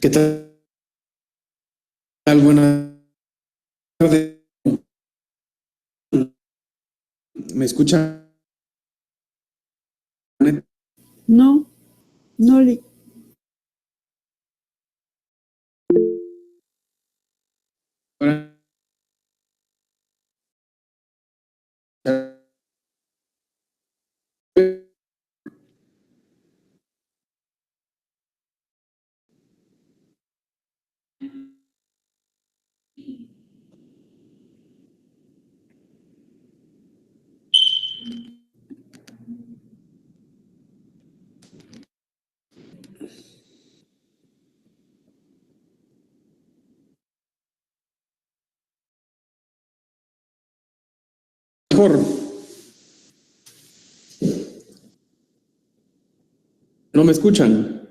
¿Qué tal? Buenas tardes. ¿Me escuchan? No, no le. Mejor. ¿No me escuchan?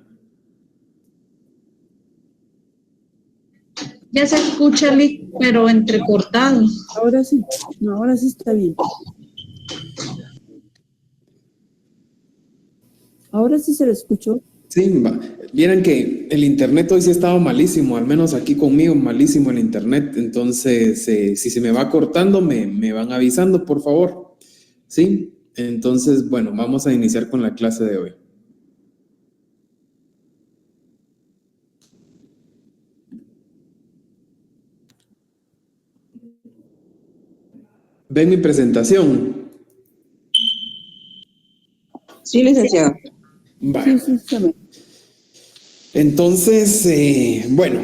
Ya se escucha, Lick, pero entrecortado. Ahora sí, no, ahora sí está bien. Ahora sí se lo escuchó. Sí, vieran que el internet hoy sí ha estado malísimo, al menos aquí conmigo, malísimo el internet. Entonces, si se me va cortando, me van avisando, por favor. Sí, entonces, bueno, vamos a iniciar con la clase de hoy. ¿Ven mi presentación? Sí, licenciado. Vale. Sí, está bien. Entonces, bueno,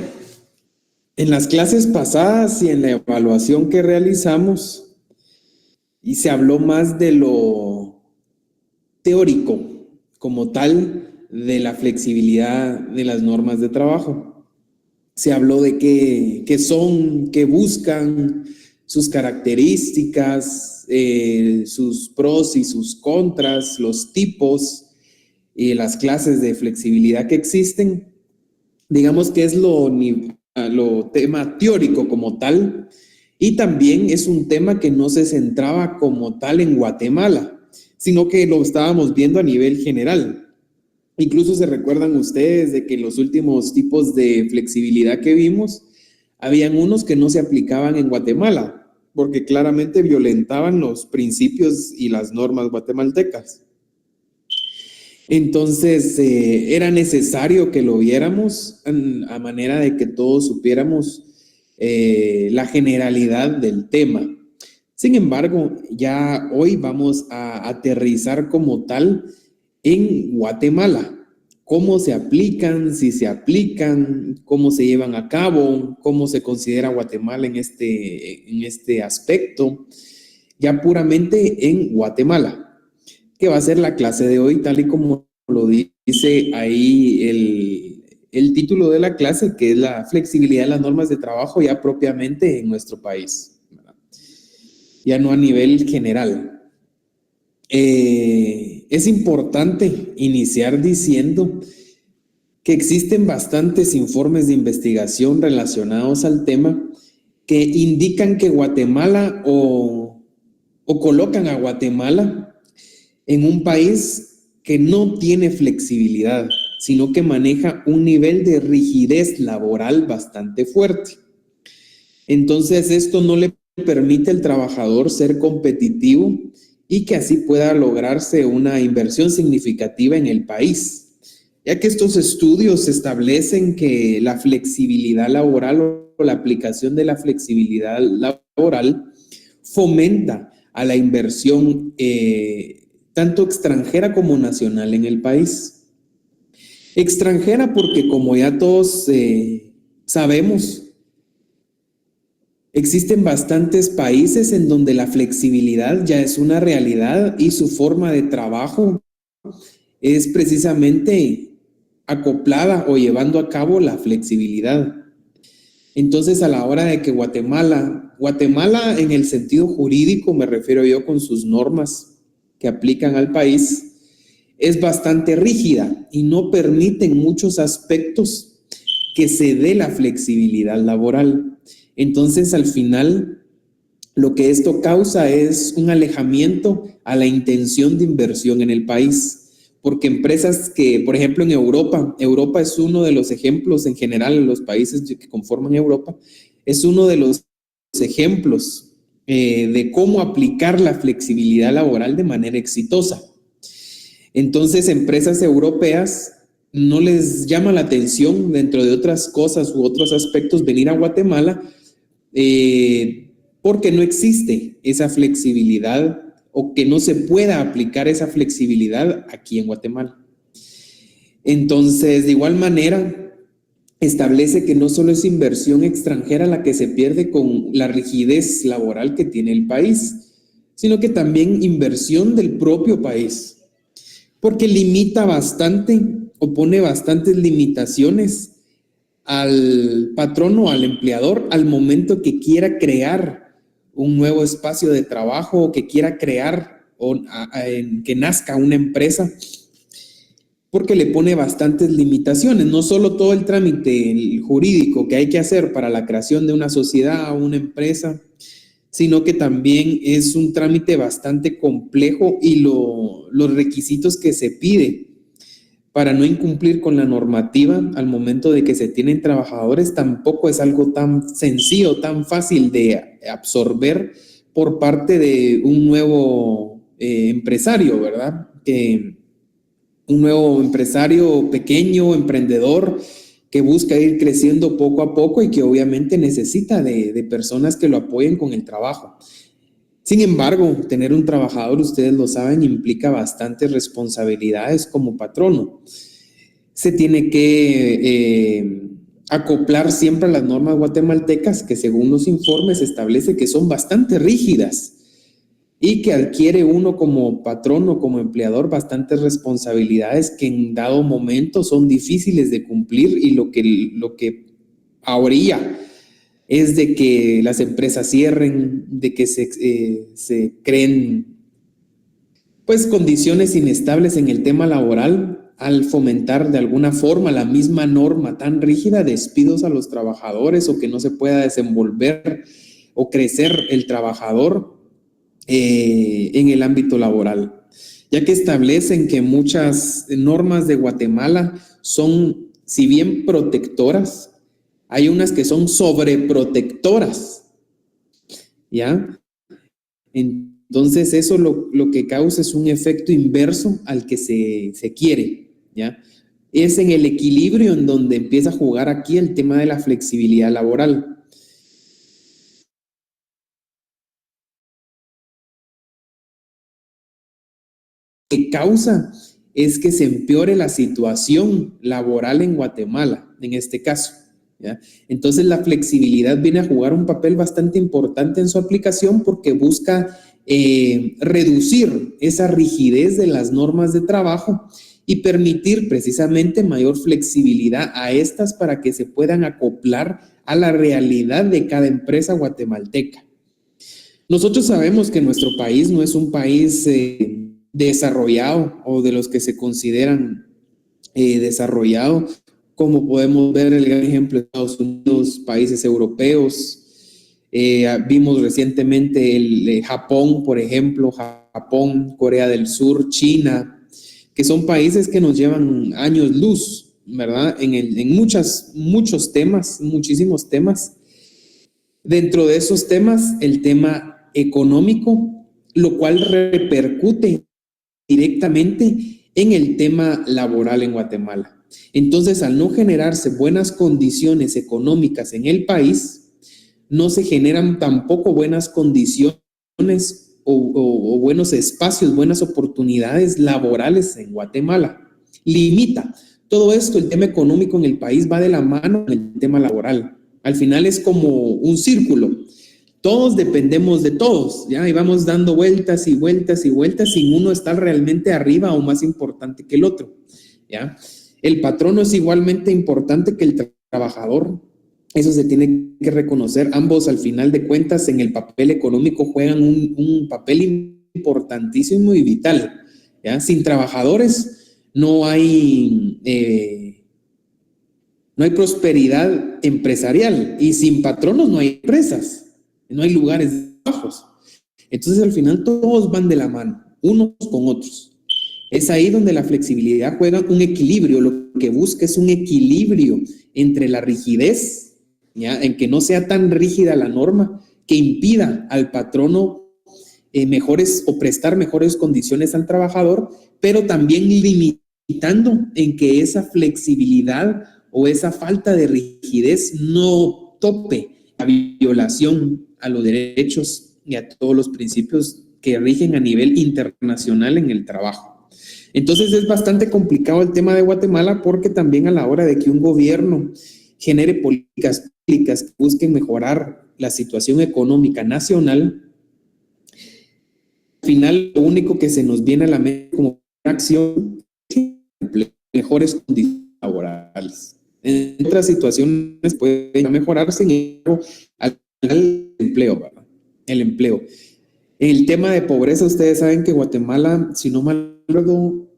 en las clases pasadas y en la evaluación que realizamos, y se habló más de lo teórico como tal de la flexibilidad de las normas de trabajo. Se habló de qué son, qué buscan, sus características, sus pros y sus contras, los tipos y las clases de flexibilidad que existen. Digamos que es lo tema teórico como tal, y también es un tema que no se centraba como tal en Guatemala, sino que lo estábamos viendo a nivel general. Incluso se recuerdan ustedes de que los últimos tipos de flexibilidad que vimos, habían unos que no se aplicaban en Guatemala, porque claramente violentaban los principios y las normas guatemaltecas. Entonces, era necesario que lo viéramos a manera de que todos supiéramos la generalidad del tema. Sin embargo, ya hoy vamos a aterrizar como tal en Guatemala. Cómo se aplican, si se aplican, cómo se llevan a cabo, cómo se considera Guatemala en este aspecto, ya puramente en Guatemala, que va a ser la clase de hoy, tal y como lo dice ahí el título de la clase, que es la flexibilidad de las normas de trabajo ya propiamente en nuestro país, ¿verdad? Ya no a nivel general. Es importante iniciar diciendo que existen bastantes informes de investigación relacionados al tema que indican que Guatemala o colocan a Guatemala en un país que no tiene flexibilidad, sino que maneja un nivel de rigidez laboral bastante fuerte. Entonces, esto no le permite al trabajador ser competitivo y que así pueda lograrse una inversión significativa en el país, ya que estos estudios establecen que la flexibilidad laboral o la aplicación de la flexibilidad laboral fomenta a la inversión tanto extranjera como nacional en el país. Extranjera porque, como ya todos sabemos, existen bastantes países en donde la flexibilidad ya es una realidad y su forma de trabajo es precisamente acoplada o llevando a cabo la flexibilidad. Entonces, a la hora de que Guatemala en el sentido jurídico, me refiero yo con sus normas que aplican al país, es bastante rígida y no permite en muchos aspectos que se dé la flexibilidad laboral. Entonces, al final, lo que esto causa es un alejamiento a la intención de inversión en el país, porque empresas que, por ejemplo, en Europa es uno de los ejemplos en general, los países que conforman Europa, es uno de los ejemplos de cómo aplicar la flexibilidad laboral de manera exitosa. Entonces, empresas europeas no les llama la atención, dentro de otras cosas u otros aspectos, venir a Guatemala porque no existe esa flexibilidad o que no se pueda aplicar esa flexibilidad aquí en Guatemala. Entonces, de igual manera, establece que no solo es inversión extranjera la que se pierde con la rigidez laboral que tiene el país, sino que también inversión del propio país, porque limita bastante o pone bastantes limitaciones al patrón o al empleador al momento que quiera crear un nuevo espacio de trabajo o que quiera crear que nazca una empresa, porque le pone bastantes limitaciones, no solo todo el trámite jurídico que hay que hacer para la creación de una sociedad o una empresa, sino que también es un trámite bastante complejo y los requisitos que se pide para no incumplir con la normativa al momento de que se tienen trabajadores tampoco es algo tan sencillo, tan fácil de absorber por parte de un nuevo empresario, ¿verdad? Un nuevo empresario pequeño, emprendedor, que busca ir creciendo poco a poco y que obviamente necesita de personas que lo apoyen con el trabajo. Sin embargo, tener un trabajador, ustedes lo saben, implica bastantes responsabilidades como patrono. Se tiene que acoplar siempre a las normas guatemaltecas que, según los informes, establece que son bastante rígidas y que adquiere uno como patrón o como empleador bastantes responsabilidades que en dado momento son difíciles de cumplir, y lo que habría es de que las empresas cierren, de que se creen pues condiciones inestables en el tema laboral al fomentar de alguna forma la misma norma tan rígida, despidos a los trabajadores o que no se pueda desenvolver o crecer el trabajador en el ámbito laboral, ya que establecen que muchas normas de Guatemala son, si bien protectoras, hay unas que son sobreprotectoras, ¿ya? Entonces eso lo que causa es un efecto inverso al que se quiere, ¿ya? Es en el equilibrio en donde empieza a jugar aquí el tema de la flexibilidad laboral. Lo que causa es que se empeore la situación laboral en Guatemala, en este caso, ¿ya? Entonces la flexibilidad viene a jugar un papel bastante importante en su aplicación porque busca reducir esa rigidez de las normas de trabajo y permitir precisamente mayor flexibilidad a estas para que se puedan acoplar a la realidad de cada empresa guatemalteca. Nosotros sabemos que nuestro país no es un país desarrollado o de los que se consideran desarrollado, como podemos ver el gran ejemplo de Estados Unidos, países europeos. Vimos recientemente el Japón, por ejemplo, Japón, Corea del Sur, China, que son países que nos llevan años luz, ¿verdad? En muchos temas, muchísimos temas. Dentro de esos temas, el tema económico, lo cual repercute directamente en el tema laboral en Guatemala. Entonces, al no generarse buenas condiciones económicas en el país, no se generan tampoco buenas condiciones o buenos espacios, buenas oportunidades laborales en Guatemala. Limita todo esto, el tema económico en el país va de la mano con el tema laboral. Al final es como un círculo. Todos dependemos de todos, ¿ya? Y vamos dando vueltas y vueltas y vueltas sin uno estar realmente arriba o más importante que el otro, ¿ya? El patrono es igualmente importante que el trabajador. Eso se tiene que reconocer. Ambos, al final de cuentas, en el papel económico juegan un papel importantísimo y vital, ¿ya? Sin trabajadores no hay prosperidad empresarial, y sin patronos no hay empresas, no hay lugares bajos. Entonces, al final, todos van de la mano, unos con otros. Es ahí donde la flexibilidad juega un equilibrio. Lo que busca es un equilibrio entre la rigidez, ¿ya?, en que no sea tan rígida la norma, que impida al patrono mejores o prestar mejores condiciones al trabajador, pero también limitando en que esa flexibilidad o esa falta de rigidez no tope la violación a los derechos y a todos los principios que rigen a nivel internacional en el trabajo. Entonces es bastante complicado el tema de Guatemala, porque también a la hora de que un gobierno genere políticas públicas que busquen mejorar la situación económica nacional, al final lo único que se nos viene a la mente como acción es mejores condiciones laborales. En otras situaciones pueden mejorar, sin embargo, al final el empleo, ¿verdad? El empleo. En el tema de pobreza, ustedes saben que Guatemala, si no mal recuerdo,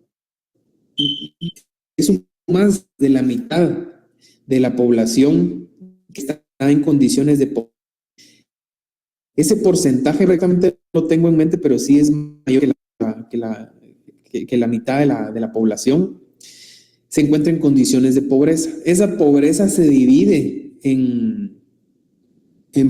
es un poco más de la mitad de la población que está en condiciones de pobreza. Ese porcentaje exactamente no lo tengo en mente, pero sí es mayor que la mitad de la población se encuentra en condiciones de pobreza. Esa pobreza se divide en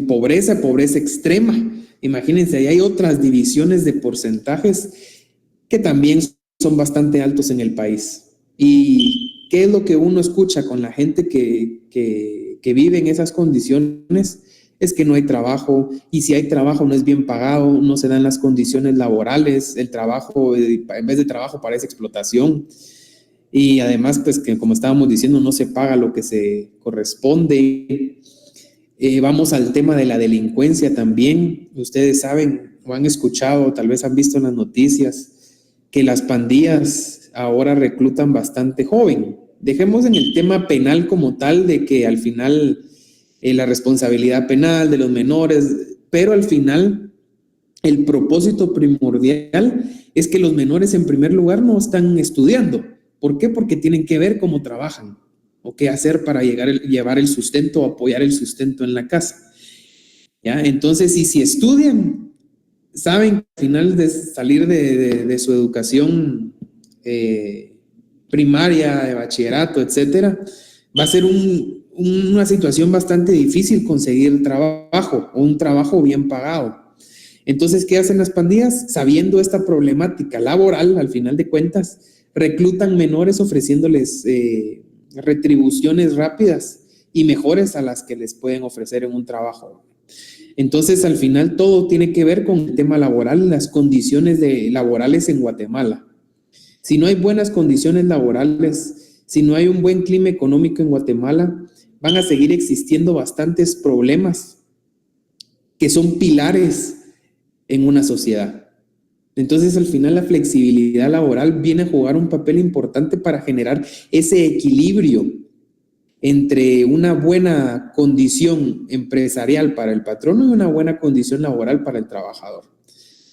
pobreza extrema. Imagínense, ahí hay otras divisiones de porcentajes que también son bastante altos en el país. ¿Y qué es lo que uno escucha con la gente que vive en esas condiciones? Es que no hay trabajo, y si hay trabajo no es bien pagado, no se dan las condiciones laborales, el trabajo, en vez de trabajo, parece explotación. Y además, pues que como estábamos diciendo, no se paga lo que se corresponde. Vamos al tema de la delincuencia también. Ustedes saben o han escuchado, tal vez han visto en las noticias, que las pandillas ahora reclutan bastante joven. Dejemos en el tema penal como tal, de que al final la responsabilidad penal de los menores, pero al final el propósito primordial es que los menores en primer lugar no están estudiando. ¿Por qué? Porque tienen que ver cómo trabajan o qué hacer para llevar el sustento o apoyar el sustento en la casa, ¿ya? Entonces, si estudian, saben que al final de salir de su educación primaria, de bachillerato, etcétera, va a ser una situación bastante difícil conseguir trabajo o un trabajo bien pagado. Entonces, ¿qué hacen las pandillas? Sabiendo esta problemática laboral, al final de cuentas, reclutan menores ofreciéndoles retribuciones rápidas y mejores a las que les pueden ofrecer en un trabajo. Entonces, al final, todo tiene que ver con el tema laboral, las condiciones laborales en Guatemala. Si no hay buenas condiciones laborales, si no hay un buen clima económico en Guatemala, van a seguir existiendo bastantes problemas que son pilares en una sociedad. Entonces, al final, la flexibilidad laboral viene a jugar un papel importante para generar ese equilibrio entre una buena condición empresarial para el patrono y una buena condición laboral para el trabajador.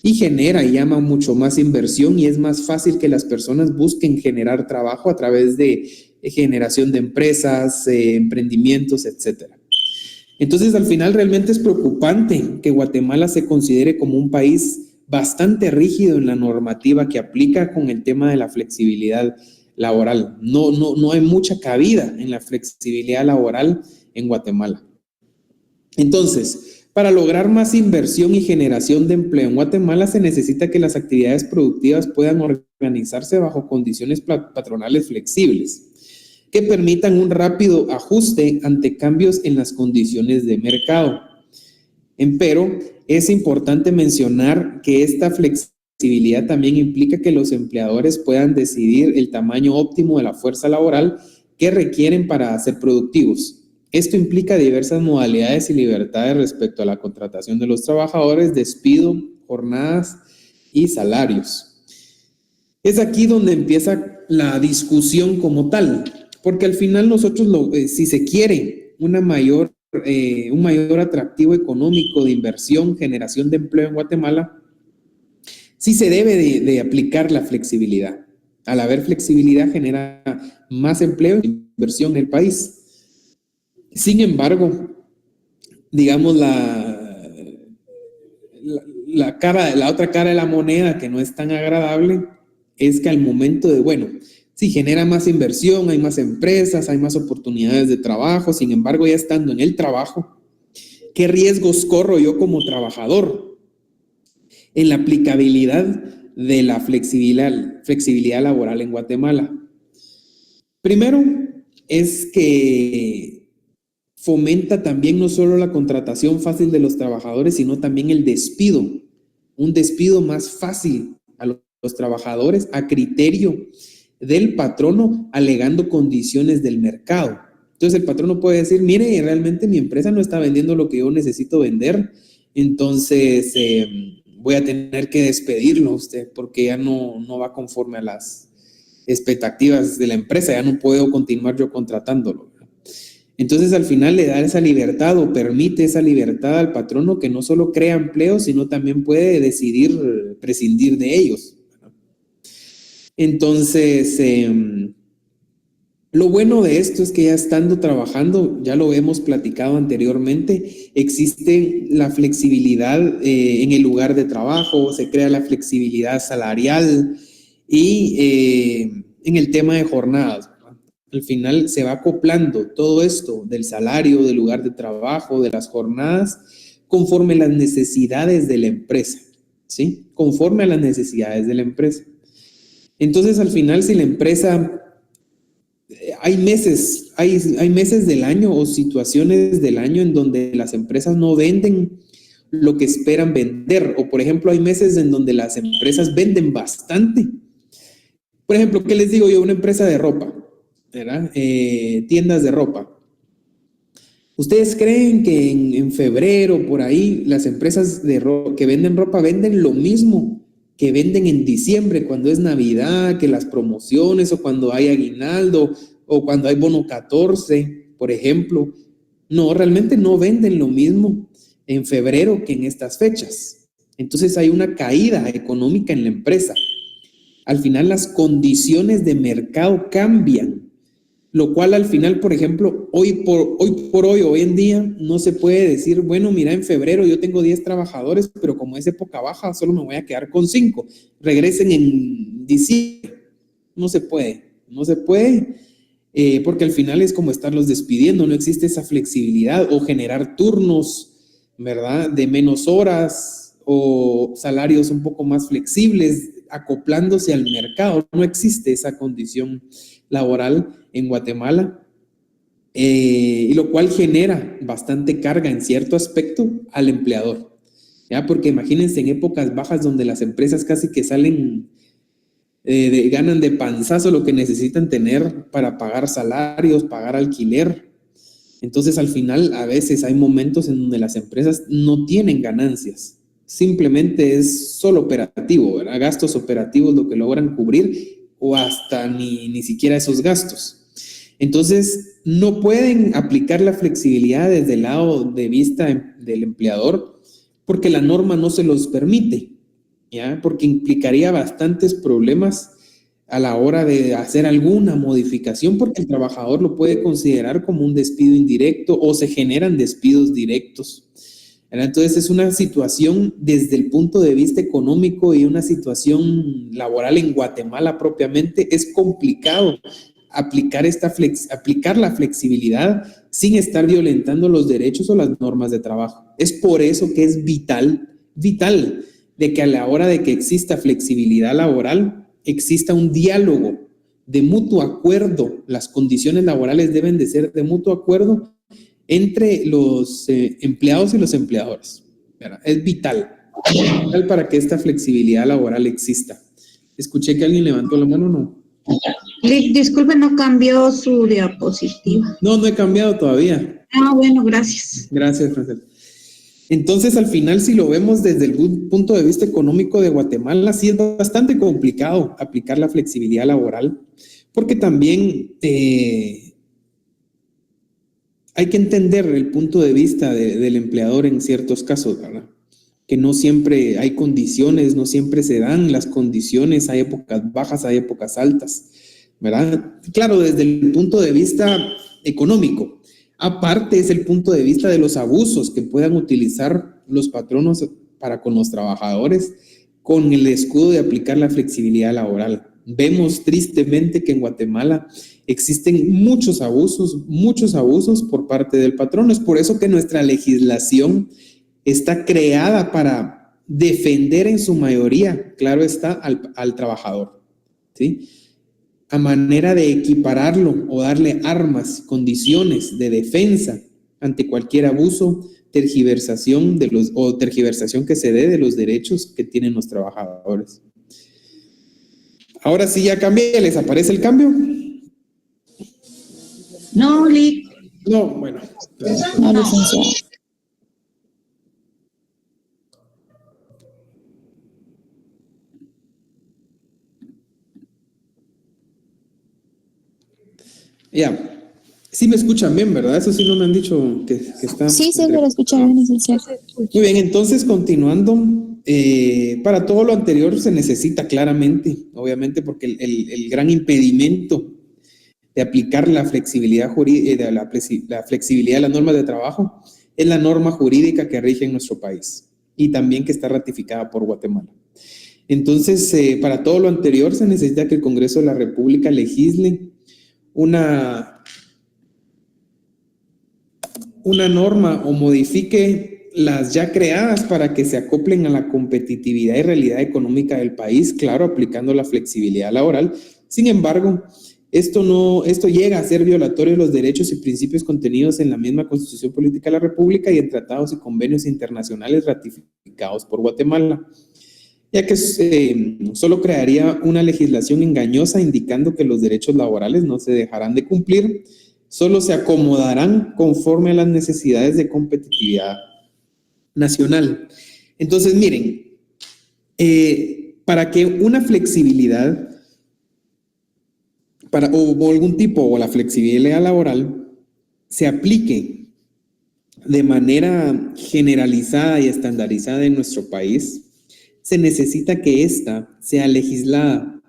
Y genera y llama mucho más inversión, y es más fácil que las personas busquen generar trabajo a través de generación de empresas, emprendimientos, etcétera. Entonces, al final, realmente es preocupante que Guatemala se considere como un país bastante rígido en la normativa que aplica con el tema de la flexibilidad laboral. No hay mucha cabida en la flexibilidad laboral en Guatemala. Entonces, para lograr más inversión y generación de empleo en Guatemala, se necesita que las actividades productivas puedan organizarse bajo condiciones patronales flexibles, que permitan un rápido ajuste ante cambios en las condiciones de mercado. Empero, es importante mencionar que esta flexibilidad también implica que los empleadores puedan decidir el tamaño óptimo de la fuerza laboral que requieren para ser productivos. Esto implica diversas modalidades y libertades respecto a la contratación de los trabajadores, despido, jornadas y salarios. Es aquí donde empieza la discusión como tal, porque al final nosotros, si se quiere un mayor atractivo económico de inversión, generación de empleo en Guatemala, sí se debe de aplicar la flexibilidad. Al haber flexibilidad, genera más empleo e inversión en el país. Sin embargo, digamos, la otra cara de la moneda, que no es tan agradable, es que al momento de, bueno, sí, genera más inversión, hay más empresas, hay más oportunidades de trabajo, sin embargo, ya estando en el trabajo, ¿qué riesgos corro yo como trabajador en la aplicabilidad de la flexibilidad laboral en Guatemala? Primero, es que fomenta también no solo la contratación fácil de los trabajadores, sino también el despido, un despido más fácil a los trabajadores a criterio del patrono, alegando condiciones del mercado. Entonces el patrono puede decir, mire, realmente mi empresa no está vendiendo lo que yo necesito vender, entonces voy a tener que despedirlo a usted porque ya no va conforme a las expectativas de la empresa, ya no puedo continuar yo contratándolo. Entonces al final le da esa libertad o permite esa libertad al patrono que no solo crea empleos, sino también puede decidir prescindir de ellos. Entonces, lo bueno de esto es que ya estando trabajando, ya lo hemos platicado anteriormente, existe la flexibilidad en el lugar de trabajo, se crea la flexibilidad salarial y en el tema de jornadas. Al final se va acoplando todo esto del salario, del lugar de trabajo, de las jornadas, conforme a las necesidades de la empresa, ¿sí? Conforme a las necesidades de la empresa. Entonces, al final, si la empresa, hay meses del año o situaciones del año en donde las empresas no venden lo que esperan vender, o por ejemplo, hay meses en donde las empresas venden bastante. Por ejemplo, ¿qué les digo yo? Una empresa de ropa, ¿verdad? Tiendas de ropa. ¿Ustedes creen que en febrero, por ahí, las empresas que venden ropa venden lo mismo que venden en diciembre, cuando es Navidad, que las promociones, o cuando hay aguinaldo, o cuando hay bono 14, por ejemplo? No, realmente no venden lo mismo en febrero que en estas fechas. Entonces hay una caída económica en la empresa. Al final las condiciones de mercado cambian, lo cual al final, por ejemplo, hoy en día, no se puede decir, bueno, mira, en febrero yo tengo 10 trabajadores, pero como es época baja, solo me voy a quedar con 5. Regresen en diciembre. No se puede, porque al final es como estarlos despidiendo, no existe esa flexibilidad o generar turnos, ¿verdad? De menos horas o salarios un poco más flexibles, acoplándose al mercado. No existe esa condición laboral en Guatemala, y lo cual genera bastante carga en cierto aspecto al empleador, ¿ya? Porque imagínense en épocas bajas donde las empresas casi que salen, ganan de panzazo lo que necesitan tener para pagar salarios, pagar alquiler. Entonces al final a veces hay momentos en donde las empresas no tienen ganancias, simplemente es solo operativo, ¿verdad? Gastos operativos lo que logran cubrir, o hasta ni siquiera esos gastos. Entonces, no pueden aplicar la flexibilidad desde el lado de vista del empleador porque la norma no se los permite, ¿ya? Porque implicaría bastantes problemas a la hora de hacer alguna modificación, porque el trabajador lo puede considerar como un despido indirecto o se generan despidos directos. Entonces es una situación desde el punto de vista económico y una situación laboral en Guatemala propiamente. Es complicado aplicar la flexibilidad sin estar violentando los derechos o las normas de trabajo. Es por eso que es vital de que a la hora de que exista flexibilidad laboral, exista un diálogo de mutuo acuerdo. Las condiciones laborales deben de ser de mutuo acuerdo entre los empleados y los empleadores, ¿verdad? Es vital para que esta flexibilidad laboral exista. Escuché que alguien levantó la mano, ¿no? Disculpe, no cambió su diapositiva. No he cambiado todavía. Ah, bueno, gracias. Gracias, Francel. Entonces, al final, si lo vemos desde el punto de vista económico de Guatemala, sí es bastante complicado aplicar la flexibilidad laboral, porque también hay que entender el punto de vista del empleador en ciertos casos, ¿verdad? Que no siempre hay condiciones, no siempre se dan las condiciones, hay épocas bajas, hay épocas altas, ¿verdad? Claro, desde el punto de vista económico. Aparte es el punto de vista de los abusos que puedan utilizar los patronos para con los trabajadores, con el escudo de aplicar la flexibilidad laboral. Vemos tristemente que en Guatemala existen muchos abusos por parte del patrón. Es por eso que nuestra legislación está creada para defender en su mayoría, claro está, al trabajador, ¿sí? A manera de equipararlo o darle armas, condiciones de defensa ante cualquier abuso, tergiversación que se dé de los derechos que tienen los trabajadores. Ahora sí ya cambié, ¿les aparece el cambio? No, Lick. No, bueno. No, licenciado. Ya. Sí me escuchan bien, ¿verdad? Eso sí no me han dicho que está... Sí, se lo escucha bien, licenciado. Muy bien, entonces continuando, para todo lo anterior se necesita claramente, obviamente, porque el gran impedimento de aplicar la flexibilidad jurídica, la flexibilidad de las normas de trabajo es la norma jurídica que rige en nuestro país y también que está ratificada por Guatemala. Entonces, para todo lo anterior se necesita que el Congreso de la República legisle una norma o modifique las ya creadas para que se acoplen a la competitividad y realidad económica del país, claro, aplicando la flexibilidad laboral. Sin embargo, esto llega a ser violatorio de los derechos y principios contenidos en la misma Constitución Política de la República y en tratados y convenios internacionales ratificados por Guatemala, ya que solo crearía una legislación engañosa indicando que los derechos laborales no se dejarán de cumplir, solo se acomodarán conforme a las necesidades de competitividad nacional. Entonces, miren, para que una flexibilidad, o algún tipo, o la flexibilidad laboral, se aplique de manera generalizada y estandarizada en nuestro país, se necesita que ésta sea legislada.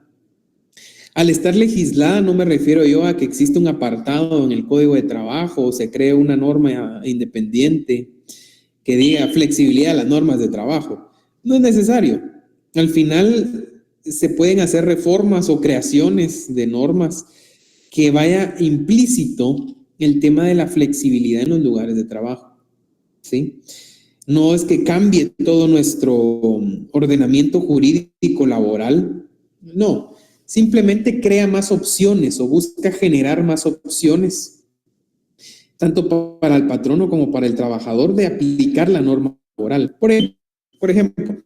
Al estar legislada no me refiero yo a que existe un apartado en el Código de Trabajo o se cree una norma independiente que diga flexibilidad de las normas de trabajo. No es necesario. Al final se pueden hacer reformas o creaciones de normas que vaya implícito el tema de la flexibilidad en los lugares de trabajo, ¿sí? No es que cambie todo nuestro ordenamiento jurídico laboral, no. Simplemente crea más opciones o busca generar más opciones, tanto para el patrono como para el trabajador, de aplicar la norma laboral. Por ejemplo,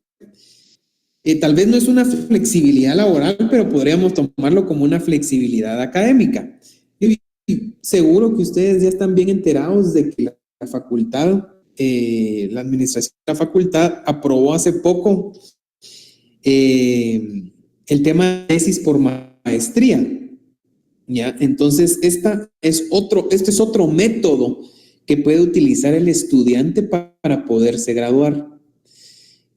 tal vez no es una flexibilidad laboral, pero podríamos tomarlo como una flexibilidad académica. Y seguro que ustedes ya están bien enterados de que la facultad, la administración de la facultad aprobó hace poco el tema de tesis por maestría, ¿ya? Entonces, este es otro método que puede utilizar el estudiante para poderse graduar.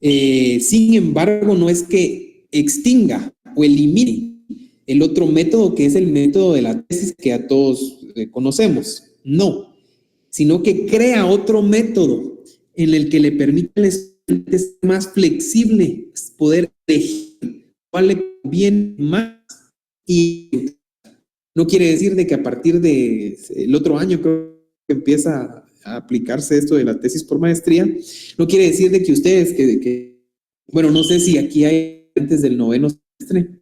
Sin embargo, no es que extinga o elimine el otro método, que es el método de la tesis que a todos conocemos. No, sino que crea otro método en el que le permite al estudiante ser más flexible, poder elegir cuál le conviene más. Y no quiere decir de que a partir del otro año creo que empieza a aplicarse esto de la tesis por maestría. No quiere decir de que ustedes, bueno, no sé si aquí hay antes del 9º semestre,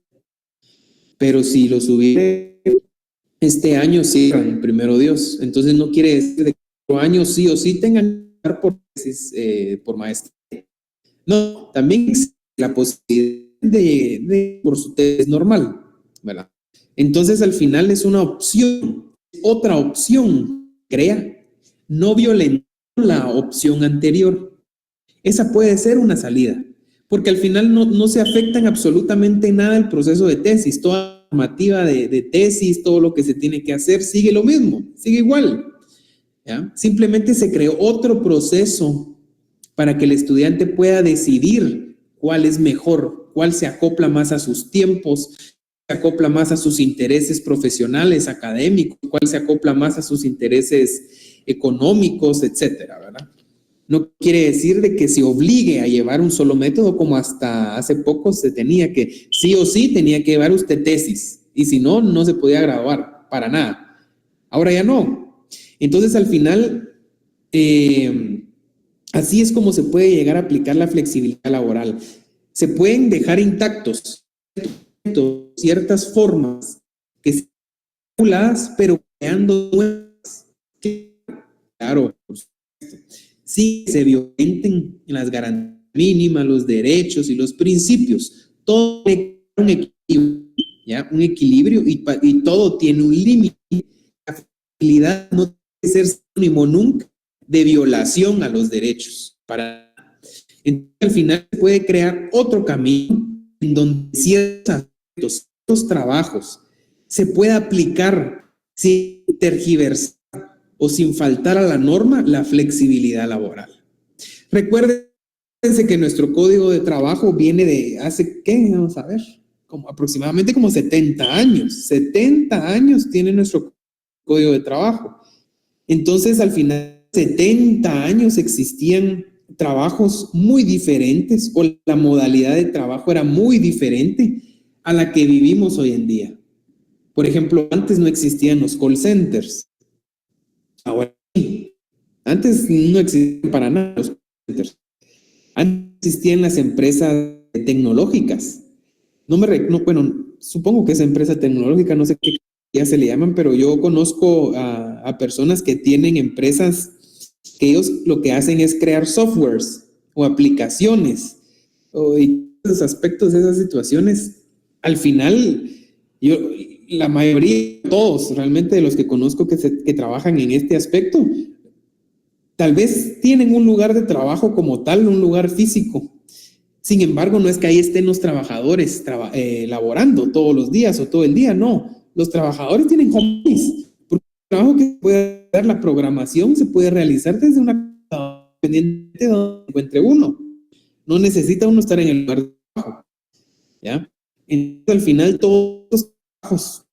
pero si lo subiré este año, sí, primero Dios. Entonces no quiere decir de que el otro año sí o sí tengan que dar por tesis por maestría. No, también existe la posibilidad de por su tesis normal, ¿verdad? Entonces al final es una opción, otra opción, crea, no violentando la opción anterior. Esa puede ser una salida, porque al final no se afecta en absolutamente nada el proceso de tesis. Toda la normativa de tesis, todo lo que se tiene que hacer, sigue lo mismo, sigue igual, ¿ya? Simplemente se creó otro proceso para que el estudiante pueda decidir cuál es mejor, cuál se acopla más a sus tiempos, se acopla más a sus intereses profesionales, académicos, cuál se acopla más a sus intereses económicos, etcétera, ¿verdad? No quiere decir de que se obligue a llevar un solo método, como hasta hace poco se tenía que, sí o sí, tenía que llevar usted tesis. Y si no, no se podía graduar, para nada. Ahora ya no. Entonces, al final, así es como se puede llegar a aplicar la flexibilidad laboral. Se pueden dejar intactos ciertas formas que se pero creando nuevas. Claro, sí se violenten las garantías mínimas, los derechos y los principios. Todo un equilibrio, ¿ya? Un equilibrio y todo tiene un límite. La flexibilidad no tiene que ser sinónimo nunca de violación a los derechos. Entonces, al final se puede crear otro camino en donde ciertos aspectos, ciertos trabajos se pueda aplicar sin tergiversar o sin faltar a la norma la flexibilidad laboral. Recuérdense que nuestro código de trabajo viene de hace, ¿qué? Vamos a ver, aproximadamente como 70 años. 70 años tiene nuestro código de trabajo. Entonces, al final, 70 años existían trabajos muy diferentes o la modalidad de trabajo era muy diferente a la que vivimos hoy en día. Por ejemplo, antes no existían los call centers. Ahora sí. Antes no existían para nada los call centers. Antes existían las empresas tecnológicas. Bueno, supongo que esa empresa tecnológica, no sé qué ya se le llaman, pero yo conozco a personas que tienen empresas que ellos lo que hacen es crear softwares o aplicaciones y esos aspectos de esas situaciones. Al final, la mayoría, todos realmente de los que conozco que trabajan en este aspecto, tal vez tienen un lugar de trabajo como tal, un lugar físico. Sin embargo, no es que ahí estén los trabajadores laborando todos los días o todo el día, no. Los trabajadores tienen home office, porque el trabajo que puede dar la programación se puede realizar desde una dependiente donde encuentre uno. No necesita uno estar en el lugar de trabajo, ¿ya? Entonces, al final, todos los trabajos,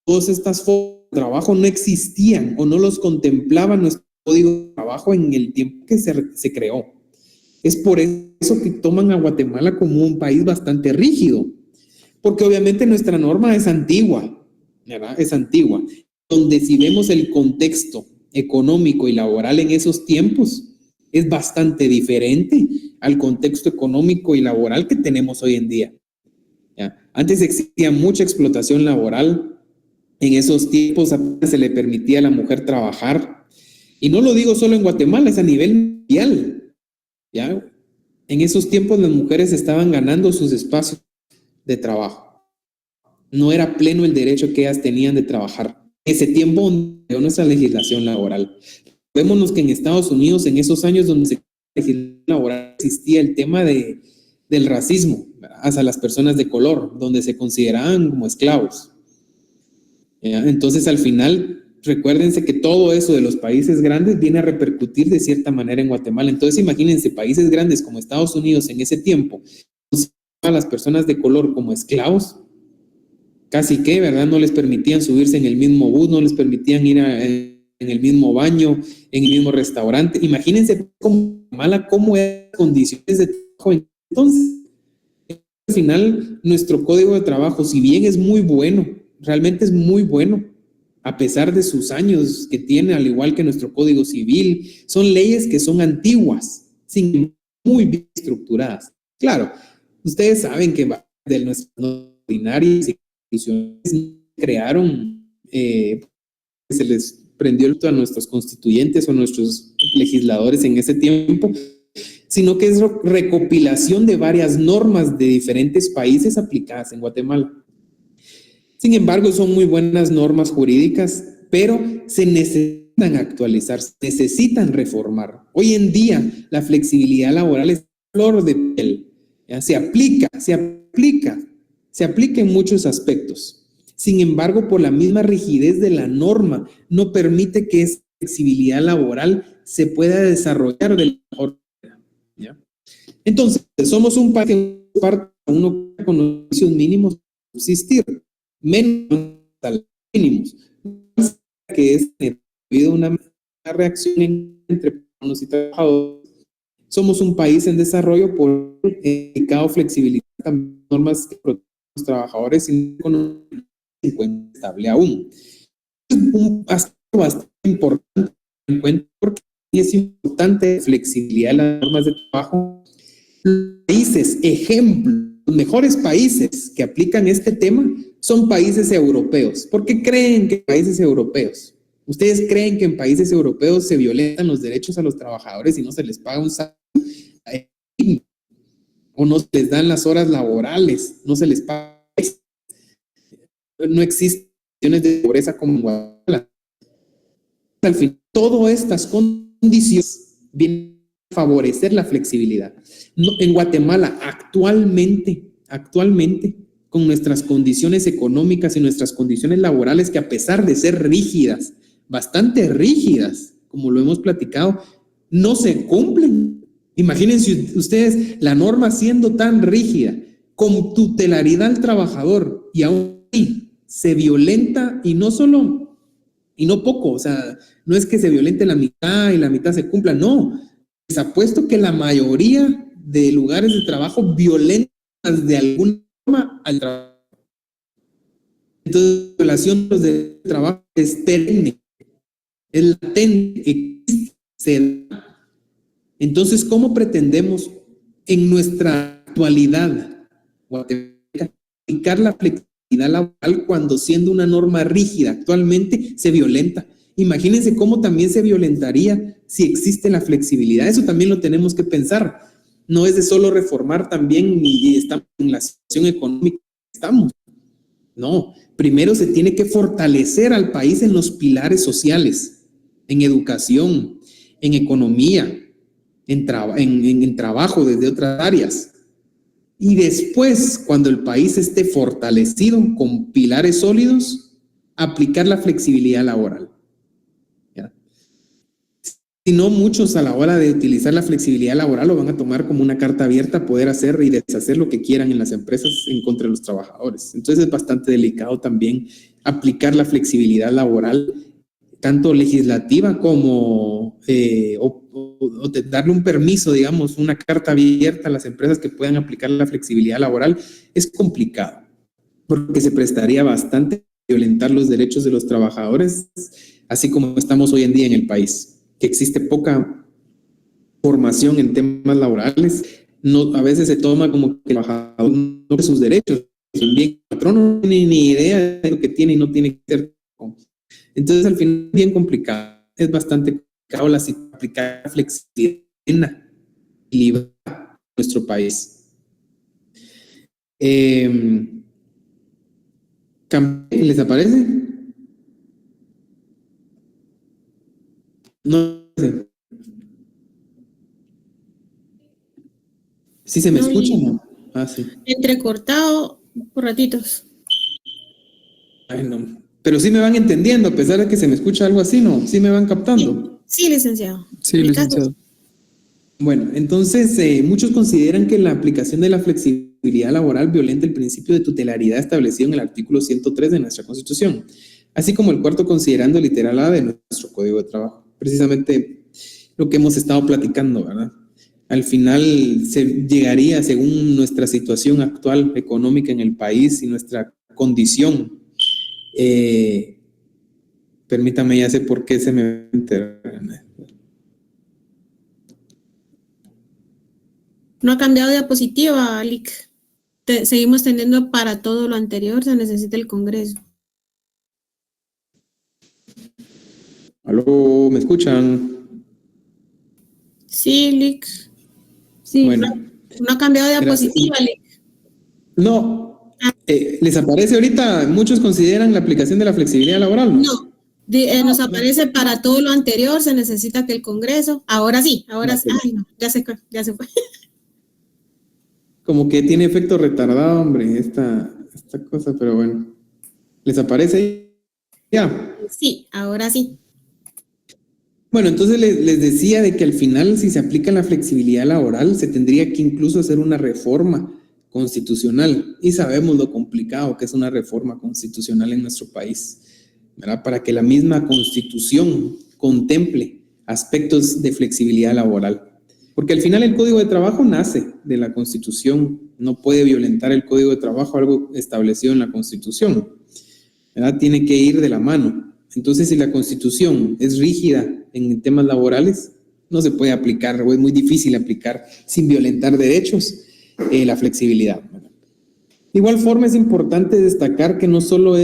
todas estas formas de trabajo no existían o no los contemplaba nuestro código de trabajo en el tiempo que se creó. Es por eso que toman a Guatemala como un país bastante rígido, porque obviamente nuestra norma es antigua, ¿verdad? Es antigua, donde si vemos el contexto económico y laboral en esos tiempos, es bastante diferente al contexto económico y laboral que tenemos hoy en día, ¿ya? Antes existía mucha explotación laboral, en esos tiempos apenas se le permitía a la mujer trabajar, y no lo digo solo en Guatemala, es a nivel mundial, ¿ya? En esos tiempos las mujeres estaban ganando sus espacios de trabajo. No era pleno el derecho que ellas tenían de trabajar. En ese tiempo donde nuestra legislación laboral. Vémonos que en Estados Unidos, en esos años donde se legislación laboral, existía el tema del racismo hacia las personas de color, donde se consideraban como esclavos. Entonces, al final, recuérdense que todo eso de los países grandes viene a repercutir de cierta manera en Guatemala. Entonces, imagínense, países grandes como Estados Unidos en ese tiempo, a las personas de color como esclavos, casi que, ¿verdad? No les permitían subirse en el mismo bus, no les permitían ir en el mismo baño, en el mismo restaurante. Imagínense cómo eran las condiciones de trabajo entonces. Al final, nuestro código de trabajo, si bien es muy bueno, realmente es muy bueno, a pesar de sus años que tiene, al igual que nuestro código civil, son leyes que son antiguas, muy bien estructuradas. Claro, ustedes saben que de nuestras ordinarias instituciones crearon, se les prendió el a nuestros constituyentes o nuestros legisladores en ese tiempo, sino que es recopilación de varias normas de diferentes países aplicadas en Guatemala. Sin embargo, son muy buenas normas jurídicas, pero se necesitan actualizar, se necesitan reformar. Hoy en día, la flexibilidad laboral es flor de piel, ¿ya? Se aplica en muchos aspectos. Sin embargo, por la misma rigidez de la norma, no permite que esa flexibilidad laboral se pueda desarrollar de la mejor manera, ¿ya? Entonces, somos un país que parte uno con los servicios mínimos subsistir, menos mínimos, que es debido a una reacción entre patronos y trabajadores Somos un país en desarrollo por dedicado flexibilidad también normas que protegen a los trabajadores y no se encuentra estable aún. Es un aspecto bastante importante en cuenta porque es importante la flexibilidad de las normas de trabajo. Los países, ejemplo, los mejores países que aplican este tema son países europeos. ¿Por qué creen que países europeos? ¿Ustedes creen que en países europeos se violentan los derechos a los trabajadores y no se les paga un salario? ¿O no se les dan las horas laborales? ¿No se les paga? No existen condiciones de pobreza como en Guatemala. Al fin, todas estas condiciones vienen a favorecer la flexibilidad. En Guatemala, actualmente, con nuestras condiciones económicas y nuestras condiciones laborales, que a pesar de ser rígidas, bastante rígidas, como lo hemos platicado, no se cumplen. Imagínense ustedes la norma siendo tan rígida, con tutelaridad al trabajador, y aún se violenta, y no solo, y no poco, o sea, no es que se violente la mitad y la mitad se cumpla, no. Les apuesto que la mayoría de lugares de trabajo violentan de alguna forma al trabajo. Entonces, la violación de los derechos de trabajo es perenne, es latente, existe, se da. Entonces, ¿cómo pretendemos en nuestra actualidad aplicar la flexibilidad laboral cuando siendo una norma rígida actualmente se violenta? Imagínense cómo también se violentaría si existe la flexibilidad. Eso también lo tenemos que pensar. No es de solo reformar también y estamos en la situación económica que estamos. No, primero se tiene que fortalecer al país en los pilares sociales, en educación, en economía, en trabajo desde otras áreas. Y después, cuando el país esté fortalecido con pilares sólidos, aplicar la flexibilidad laboral. ¿Ya? Si no, muchos a la hora de utilizar la flexibilidad laboral lo van a tomar como una carta abierta a poder hacer y deshacer lo que quieran en las empresas en contra de los trabajadores. Entonces es bastante delicado también aplicar la flexibilidad laboral, tanto legislativa como o darle un permiso, digamos, una carta abierta a las empresas que puedan aplicar la flexibilidad laboral. Es complicado porque se prestaría bastante a violentar los derechos de los trabajadores, así como estamos hoy en día en el país, que existe poca formación en temas laborales. No, a veces se toma como que el trabajador no tiene sus derechos, el patrón no tiene ni idea de lo que tiene y no tiene que ser. Entonces, al final es bien complicado, es bastante complicado aplicar la flexibilidad y libertad en nuestro país. ¿Les aparece? No sé. ¿Sí se me escucha o no? Ah, sí. Entrecortado por ratitos. Ay, no. Pero sí me van entendiendo, a pesar de que se me escucha algo así, ¿no? Sí me van captando. Sí, licenciado. Sí, licenciado. Bueno, entonces muchos consideran que la aplicación de la flexibilidad laboral violenta el principio de tutelaridad establecido en el artículo 103 de nuestra Constitución, así como el cuarto considerando literal A de nuestro Código de Trabajo. Precisamente lo que hemos estado platicando, ¿verdad? Al final se llegaría, según nuestra situación actual económica en el país y nuestra condición, permítame, ya sé por qué se me No ha cambiado de diapositiva, Lic. Seguimos teniendo para todo lo anterior, se necesita el Congreso. ¿Aló? ¿Me escuchan? Sí, Lic. Sí. Bueno. No ha cambiado de diapositiva, Lic. No. ¿Les aparece ahorita? Muchos consideran la aplicación de la flexibilidad laboral, ¿no? No. Nos aparece para todo lo anterior, se necesita que el Congreso. Ahora sí, ahora sí. Ay, no, ya se fue. Como que tiene efecto retardado, hombre, esta cosa, pero bueno. ¿Les aparece ahí? Ya. Sí, ahora sí. Bueno, entonces les decía de que al final, si se aplica la flexibilidad laboral, se tendría que incluso hacer una reforma constitucional. Y sabemos lo complicado que es una reforma constitucional en nuestro país, ¿verdad? Para que la misma Constitución contemple aspectos de flexibilidad laboral. Porque al final el Código de Trabajo nace de la Constitución, no puede violentar el Código de Trabajo algo establecido en la Constitución, ¿verdad? Tiene que ir de la mano. Entonces, si la Constitución es rígida en temas laborales, no se puede aplicar, o es muy difícil aplicar sin violentar derechos, la flexibilidad. De igual forma, es importante destacar que no solo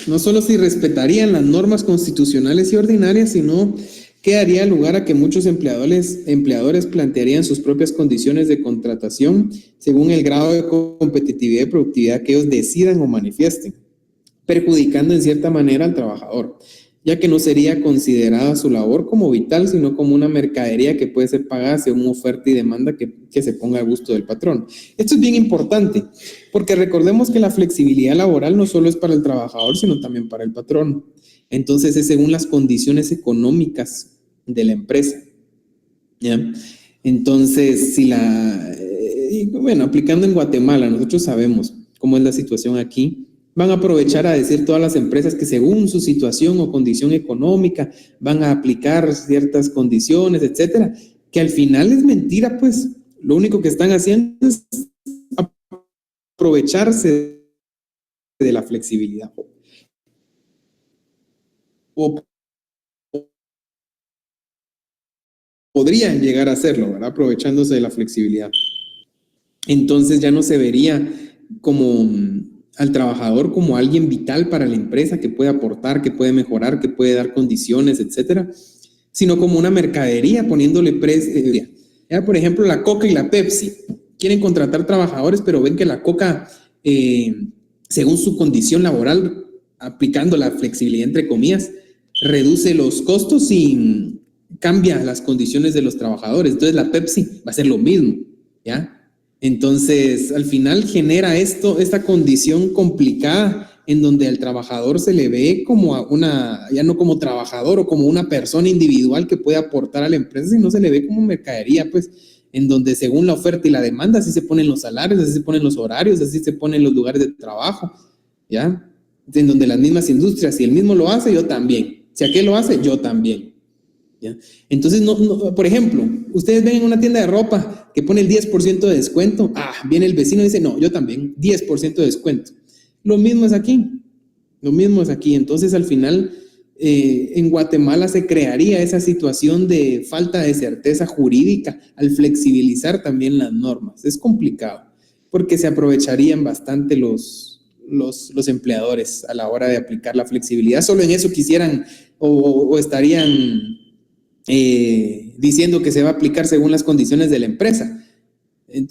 no solo se respetarían las normas constitucionales y ordinarias, sino que daría lugar a que muchos empleadores plantearían sus propias condiciones de contratación según el grado de competitividad y productividad que ellos decidan o manifiesten, perjudicando en cierta manera al trabajador, ya que no sería considerada su labor como vital, sino como una mercadería que puede ser pagada según oferta y demanda que se ponga a gusto del patrón. Esto es bien importante, porque recordemos que la flexibilidad laboral no solo es para el trabajador, sino también para el patrón. Entonces es según las condiciones económicas de la empresa, ¿ya? Entonces, aplicando en Guatemala, nosotros sabemos cómo es la situación aquí. Van a aprovechar a decir todas las empresas que según su situación o condición económica van a aplicar ciertas condiciones, etcétera, que al final es mentira, pues. Lo único que están haciendo es aprovecharse de la flexibilidad. O podrían llegar a hacerlo, ¿verdad? Aprovechándose de la flexibilidad. Entonces ya no se vería como al trabajador como alguien vital para la empresa que puede aportar, que puede mejorar, que puede dar condiciones, etcétera, sino como una mercadería poniéndole precio. Por ejemplo, la Coca y la Pepsi quieren contratar trabajadores, pero ven que la Coca, según su condición laboral, aplicando la flexibilidad entre comillas, reduce los costos y cambia las condiciones de los trabajadores. Entonces la Pepsi va a hacer lo mismo, ¿ya? Entonces, al final genera esta condición complicada en donde al trabajador se le ve como ya no como trabajador o como una persona individual que puede aportar a la empresa, sino se le ve como mercadería, pues, en donde según la oferta y la demanda, así se ponen los salarios, así se ponen los horarios, así se ponen los lugares de trabajo, ¿ya? En donde las mismas industrias, si él mismo lo hace, yo también. Si aquel lo hace, yo también. ¿Ya? Entonces, por ejemplo, ustedes ven en una tienda de ropa que pone el 10% de descuento, viene el vecino y dice, no, yo también, 10% de descuento. Lo mismo es aquí, entonces al final en Guatemala se crearía esa situación de falta de certeza jurídica al flexibilizar también las normas. Es complicado, porque se aprovecharían bastante los empleadores a la hora de aplicar la flexibilidad. Solo en eso quisieran o estarían diciendo que se va a aplicar según las condiciones de la empresa.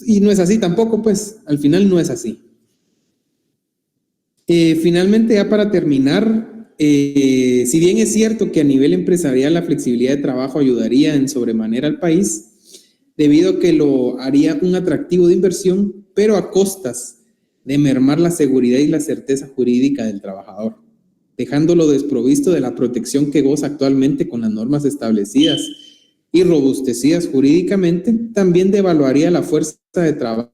Y no es así tampoco, pues, al final no es así. Finalmente, ya para terminar, si bien es cierto que a nivel empresarial la flexibilidad de trabajo ayudaría en sobremanera al país, debido a que lo haría un atractivo de inversión, pero a costas de mermar la seguridad y la certeza jurídica del trabajador, dejándolo desprovisto de la protección que goza actualmente con las normas establecidas y robustecidas jurídicamente. También devaluaría la fuerza de trabajo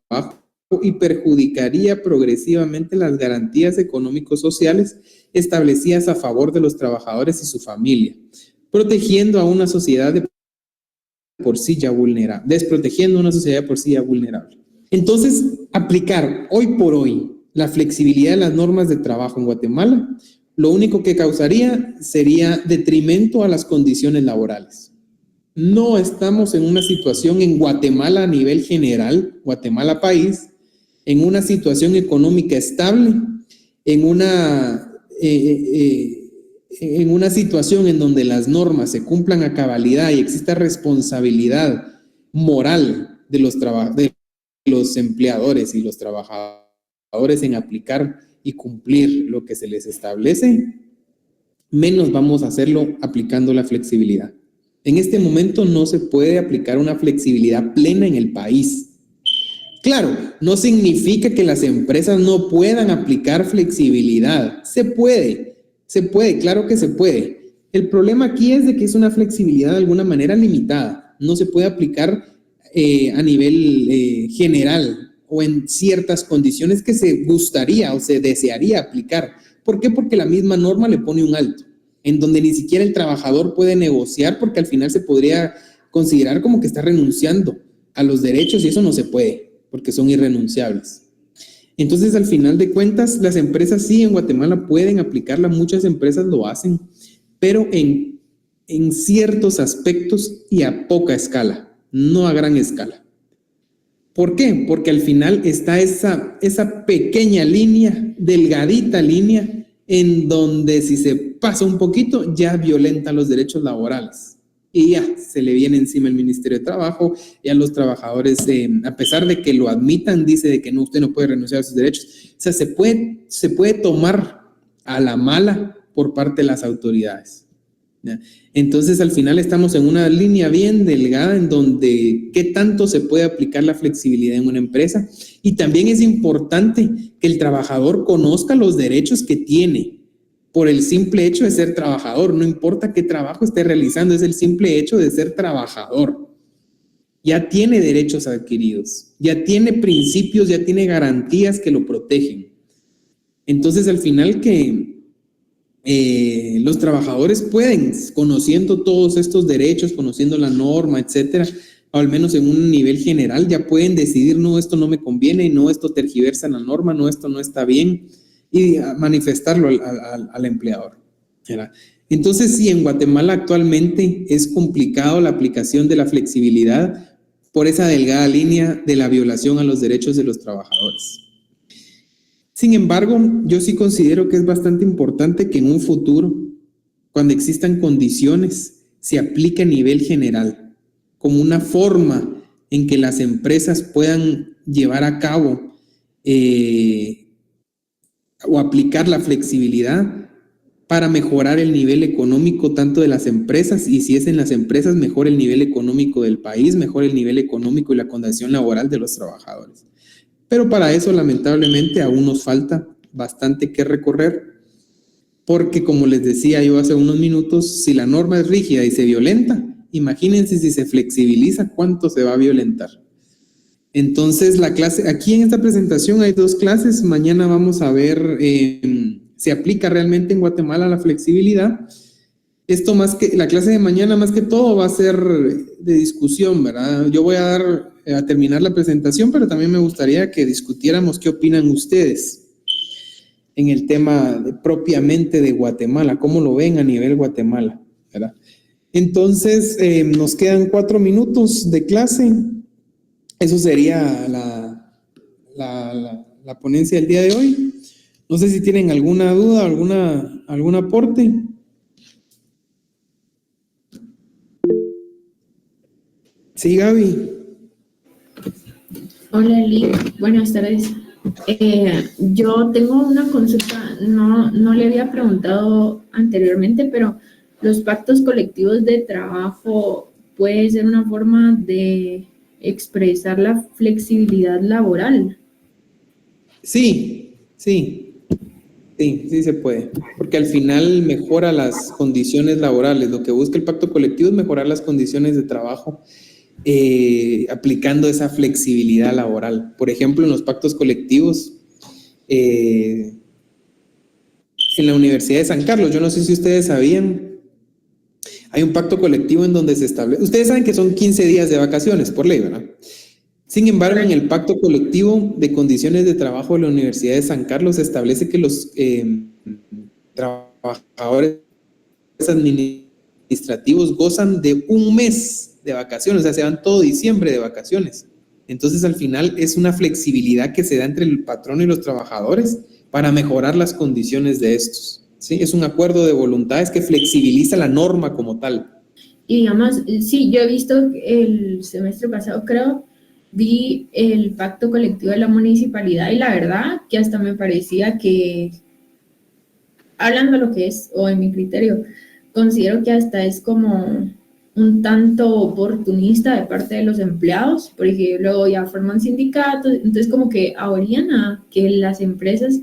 y perjudicaría progresivamente las garantías económico-sociales establecidas a favor de los trabajadores y su familia, protegiendo a una sociedad por sí ya vulnerable, desprotegiendo a una sociedad por sí ya vulnerable. Entonces, aplicar hoy por hoy la flexibilidad de las normas de trabajo en Guatemala, lo único que causaría sería detrimento a las condiciones laborales. No estamos en una situación en Guatemala a nivel general, Guatemala país, en una situación económica estable, en una situación en donde las normas se cumplan a cabalidad y exista responsabilidad moral de los empleadores y los trabajadores en aplicar y cumplir lo que se les establece, menos vamos a hacerlo aplicando la flexibilidad. En este momento no se puede aplicar una flexibilidad plena en el país. Claro, no significa que las empresas no puedan aplicar flexibilidad. Se puede, claro que se puede. El problema aquí es de que es una flexibilidad de alguna manera limitada. No se puede aplicar a nivel general o en ciertas condiciones que se gustaría o se desearía aplicar. ¿Por qué? Porque la misma norma le pone un alto. en donde ni siquiera el trabajador puede negociar porque al final se podría considerar como que está renunciando a los derechos y eso no se puede porque son irrenunciables. Entonces, al final de cuentas, las empresas sí en Guatemala pueden aplicarla, muchas empresas lo hacen, pero en ciertos aspectos y a poca escala, no a gran escala. ¿Por qué? Porque al final está esa pequeña línea, delgadita línea, en donde si se pasa un poquito, ya violenta los derechos laborales. Y ya se le viene encima el Ministerio de Trabajo, ya los trabajadores, a pesar de que lo admitan, dice de que no, usted no puede renunciar a sus derechos. O sea, se puede tomar a la mala por parte de las autoridades, ¿ya? Entonces, al final estamos en una línea bien delgada en donde qué tanto se puede aplicar la flexibilidad en una empresa. Y también es importante que el trabajador conozca los derechos que tiene por el simple hecho de ser trabajador. No importa qué trabajo esté realizando, es el simple hecho de ser trabajador. Ya tiene derechos adquiridos, ya tiene principios, ya tiene garantías que lo protegen. Entonces, al final que los trabajadores pueden, conociendo todos estos derechos, conociendo la norma, etcétera, o al menos en un nivel general, ya pueden decidir, no, esto no me conviene, no, esto tergiversa la norma, no, esto no está bien, y manifestarlo al empleador, ¿verdad? Entonces, sí, en Guatemala actualmente es complicado la aplicación de la flexibilidad por esa delgada línea de la violación a los derechos de los trabajadores. Sin embargo, yo sí considero que es bastante importante que en un futuro, cuando existan condiciones, se aplique a nivel general, como una forma en que las empresas puedan llevar a cabo o aplicar la flexibilidad para mejorar el nivel económico tanto de las empresas, y si es en las empresas, mejor el nivel económico del país, mejor el nivel económico y la condición laboral de los trabajadores. Pero para eso, lamentablemente, aún nos falta bastante que recorrer, porque como les decía yo hace unos minutos, si la norma es rígida y se violenta, imagínense si se flexibiliza, ¿cuánto se va a violentar? Entonces, la clase, aquí en esta presentación hay 2 clases. Mañana vamos a ver si aplica realmente en Guatemala la flexibilidad. Esto más que, la clase de mañana más que todo va a ser de discusión, ¿verdad? Yo voy a terminar la presentación, pero también me gustaría que discutiéramos qué opinan ustedes en el tema propiamente de Guatemala, cómo lo ven a nivel Guatemala, ¿verdad? Entonces, nos quedan 4 minutos de clase. Eso sería la ponencia del día de hoy. No sé si tienen alguna duda, algún aporte. Sí, Gaby. Hola, Lick. Buenas tardes. Yo tengo una consulta, no le había preguntado anteriormente, pero los pactos colectivos de trabajo puede ser una forma de expresar la flexibilidad laboral. Sí se puede, porque al final mejora las condiciones laborales. Lo que busca el pacto colectivo es mejorar las condiciones de trabajo, aplicando esa flexibilidad laboral. Por ejemplo, en los pactos colectivos, en la Universidad de San Carlos, yo no sé si ustedes sabían, hay un pacto colectivo en donde se establece, ustedes saben que son 15 días de vacaciones por ley, ¿verdad? Sin embargo, en el pacto colectivo de condiciones de trabajo de la Universidad de San Carlos se establece que los trabajadores administrativos gozan de un mes de vacaciones, o sea, se van todo diciembre de vacaciones. Entonces, al final, es una flexibilidad que se da entre el patrón y los trabajadores para mejorar las condiciones de estos, ¿sí? Es un acuerdo de voluntades que flexibiliza la norma como tal. Y digamos, sí, yo he visto el semestre pasado, creo, vi el pacto colectivo de la municipalidad y la verdad que hasta me parecía que, hablando de lo que es, o en mi criterio, considero que hasta es como un tanto oportunista de parte de los empleados, porque luego ya forman sindicatos, entonces como que ahorían a que las empresas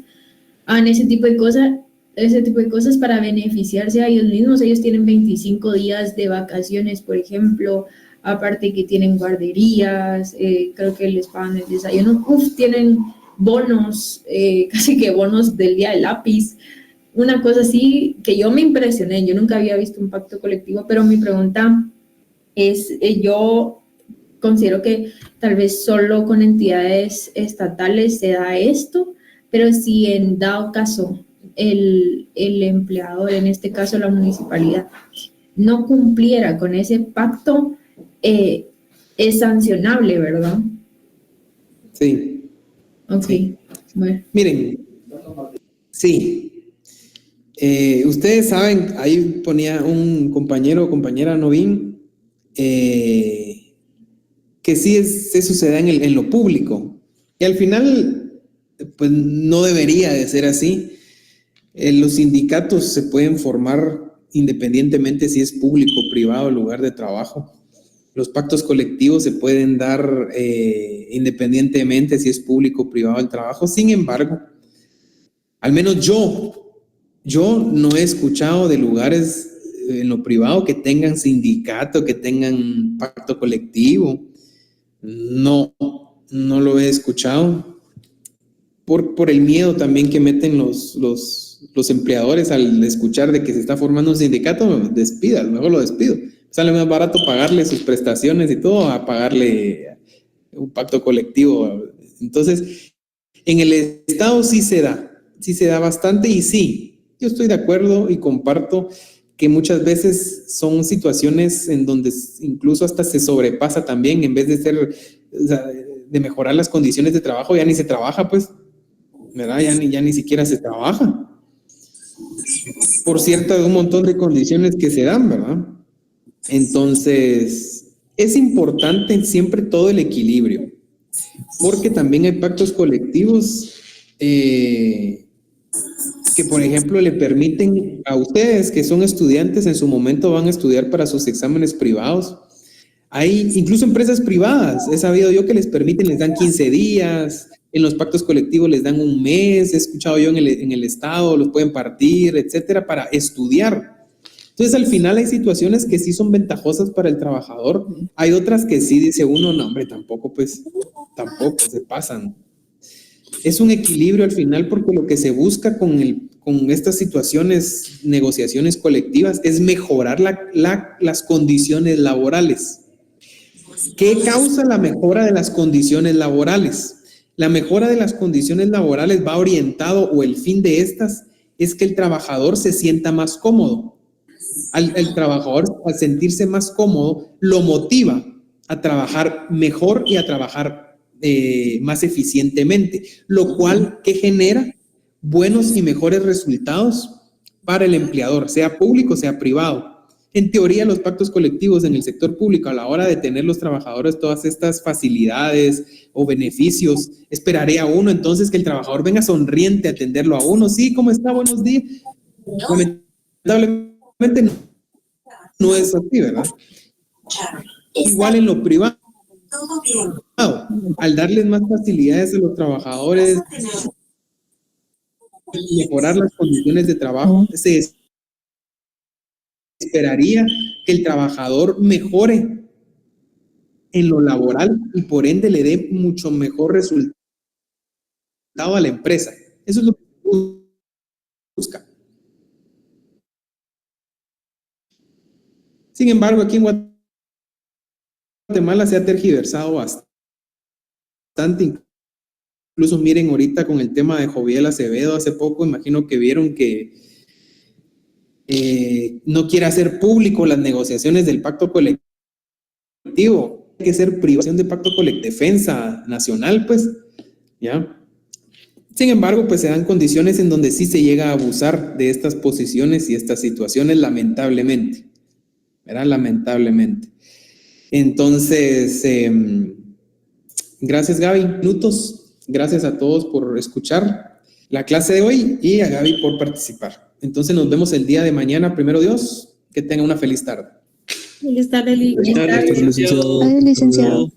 hagan ese tipo de cosas para beneficiarse a ellos mismos. Ellos tienen 25 días de vacaciones, por ejemplo, aparte que tienen guarderías, creo que les pagan el desayuno, tienen bonos, casi que bonos del día del lápiz. una cosa así que yo me impresioné. Yo nunca había visto un pacto colectivo, pero mi pregunta es, yo considero que tal vez solo con entidades estatales se da esto, pero si en dado caso el empleador, en este caso la municipalidad, no cumpliera con ese pacto, es sancionable, ¿verdad? Sí. Ok, Sí. bueno. Miren, sí. Ustedes saben, ahí ponía un compañero o compañera Novín, que sí eso se da en lo público. Y al final, pues no debería de ser así. Los sindicatos se pueden formar independientemente si es público o privado el lugar de trabajo. Los pactos colectivos se pueden dar independientemente si es público o privado el trabajo. Sin embargo, al menos yo no he escuchado de lugares en lo privado que tengan sindicato, que tengan pacto colectivo. No lo he escuchado. Por el miedo también que meten los empleadores al escuchar de que se está formando un sindicato, despida, mejor lo despido. Sale más barato pagarle sus prestaciones y todo a pagarle un pacto colectivo. Entonces, en el Estado sí se da bastante y sí, yo estoy de acuerdo y comparto que muchas veces son situaciones en donde incluso hasta se sobrepasa también, en vez de ser, o sea, de mejorar las condiciones de trabajo, ya ni se trabaja, pues, ¿verdad? Ya ni siquiera se trabaja. Por cierto, hay un montón de condiciones que se dan, ¿verdad? Entonces, es importante siempre todo el equilibrio, porque también hay pactos colectivos que, por ejemplo, le permiten a ustedes que son estudiantes, en su momento van a estudiar para sus exámenes privados. Hay incluso empresas privadas, he sabido yo que les permiten, les dan 15 días, en los pactos colectivos les dan un mes, he escuchado yo en el Estado, los pueden partir, etcétera, para estudiar. Entonces, al final hay situaciones que sí son ventajosas para el trabajador, hay otras que sí dice uno, no, hombre, tampoco se pasan. Es un equilibrio al final, porque lo que se busca con estas situaciones, negociaciones colectivas, es mejorar las condiciones laborales. ¿Qué causa la mejora de las condiciones laborales? La mejora de las condiciones laborales va orientado, o el fin de estas, es que el trabajador se sienta más cómodo. El trabajador, al sentirse más cómodo, lo motiva a trabajar mejor y a trabajar más eficientemente, lo cual que genera buenos y mejores resultados para el empleador, sea público, sea privado. En teoría, los pactos colectivos en el sector público, a la hora de tener los trabajadores todas estas facilidades o beneficios, esperaría uno entonces que el trabajador venga sonriente a atenderlo a uno. Sí, ¿cómo está? Buenos días. Lamentablemente no es así, ¿verdad? Igual en lo privado, al darles más facilidades a los trabajadores, mejorar las condiciones de trabajo, se esperaría que el trabajador mejore en lo laboral y por ende le dé mucho mejor resultado a la empresa. Eso es lo que busca. Sin embargo, aquí en Guatemala se ha tergiversado bastante. Incluso miren ahorita con el tema de Joviel Acevedo hace poco, imagino que vieron que no quiere hacer público las negociaciones del pacto colectivo. Hay que ser privación de pacto colectivo, defensa nacional, pues, ¿ya? Sin embargo, pues se dan condiciones en donde sí se llega a abusar de estas posiciones y estas situaciones, lamentablemente, ¿verdad? Lamentablemente. Entonces, gracias, Gaby. Minutos. Gracias a todos por escuchar la clase de hoy y a Gaby por participar. Entonces nos vemos el día de mañana, primero Dios. Que tengan una feliz tarde. Feliz tarde, Buenas tardes, licenciado. Ay, licenciado.